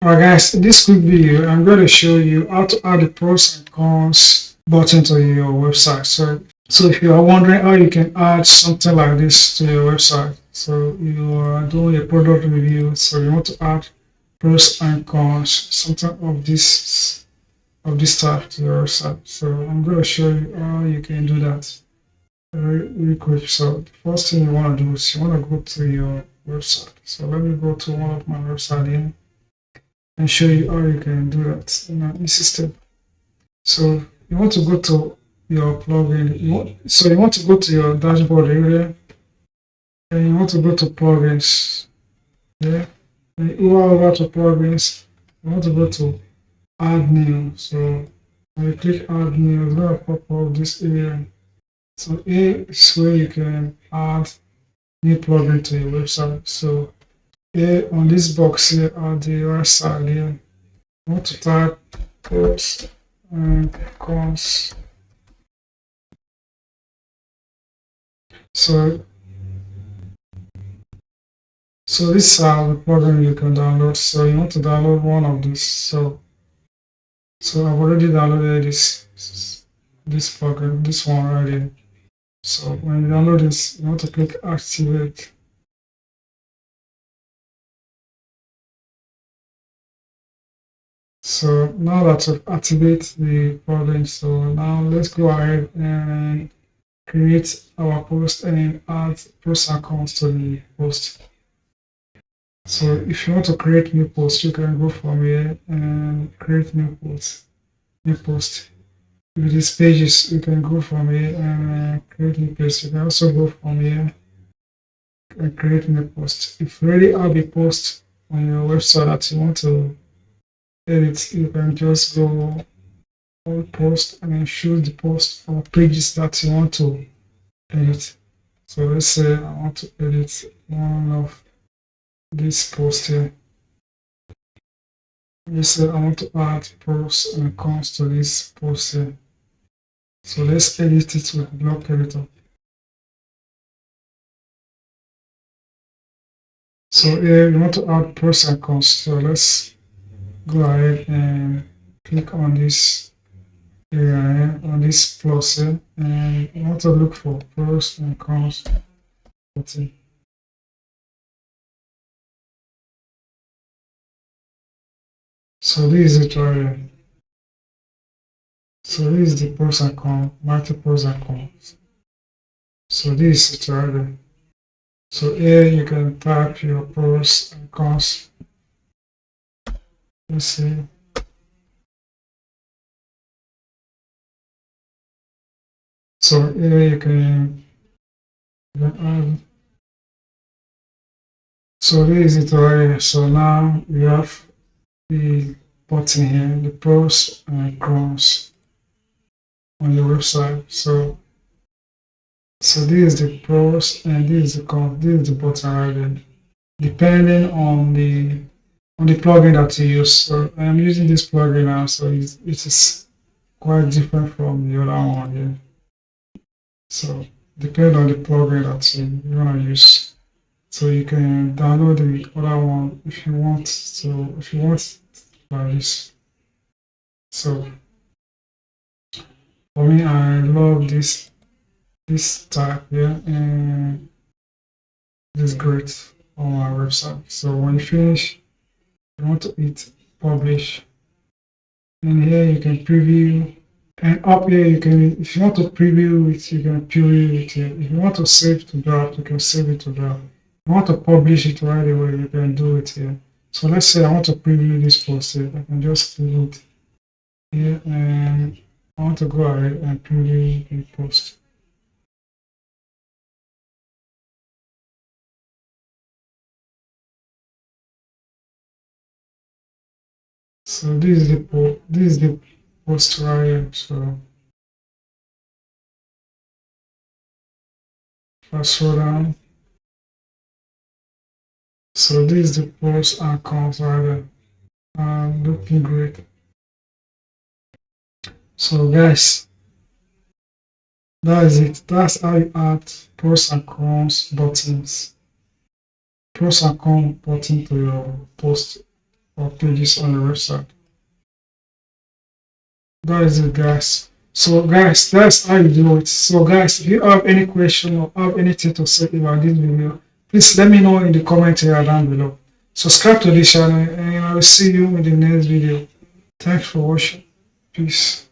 Alright guys, in this quick video, I'm going to show you how to add the pros and cons button to your website. So if you are wondering how you can add something like this to your website, so you are doing a product review, so you want to add pros and cons, something of this type to your website. So I'm going to show you how you can do that really quick. So the first thing you want to do is you want to go to your website. So let me go to one of my website here and show you how you can do that in an easy step. So you want to go to your plugin. You want to go to your dashboard area, and you want to go to plugins. Yeah, and you go over to plugins. You want to go to add new. So when you click add new, it's gonna pop up this area. So here is where you can add new plugin to your website. So here on this box here on the right side here, you want to type pros and cons. So this are the plugin you can download. So you want to download one of these. So I've already downloaded this plugin, this one already. So when you download this, you want to click activate. So now that you've activated the plugin, so now let's go ahead and create our post and add pros and cons to the post. So if you want to create new post, you can go from here and create new post. With these pages, you can go from here and create new post. You can also go from here and create new post. If you already have a post on your website that you want to edit, you can just go on post and then choose the post or pages that you want to edit. So let's say I want to edit one of this post here. Let's say I want to add pros and cons to this post here. So let's edit it with block editor. So here you want to add pros and cons. So let's go ahead and click on this area on this plus here, and you want to look for pros and cons button. So this is it right here. So this is the pros and cons, multiples and cons. So this is it right there. So here you can type your pros and cons. Let's see. So here you can add. So this is it right here. So now we have the button here, the pros and cons on your website. So this is the pros and this is the cons. This is the button right there. Depending on the plugin that you use. So I'm using this plugin now, so it is quite different from the other one here. So depending on the plugin that you want to use. So you can download the other one if you want. So if you want like this. So for me, I love this type here, and this is great on my website. So when you finish, you want to hit publish, and here you can preview. And up here you can, if you want to preview it, you can preview it here. If you want to save to draft, you can save it to draft. If you want to publish it right away, you can do it here. So let's say I want to preview this post here. I can just preview it here, and I want to go ahead and preview the post. So this is the post right here. So if I scroll down, so this is the post and cons right there. Looking great. So guys, that is it. That's how you add pros and cons buttons. Pros and cons button to your post or pages on the website. That is it, guys. So guys, that's how you do it. So guys, if you have any question or have anything to say about this video, please let me know in the comment area down below. Subscribe to this channel and I will see you in the next video. Thanks for watching. Peace.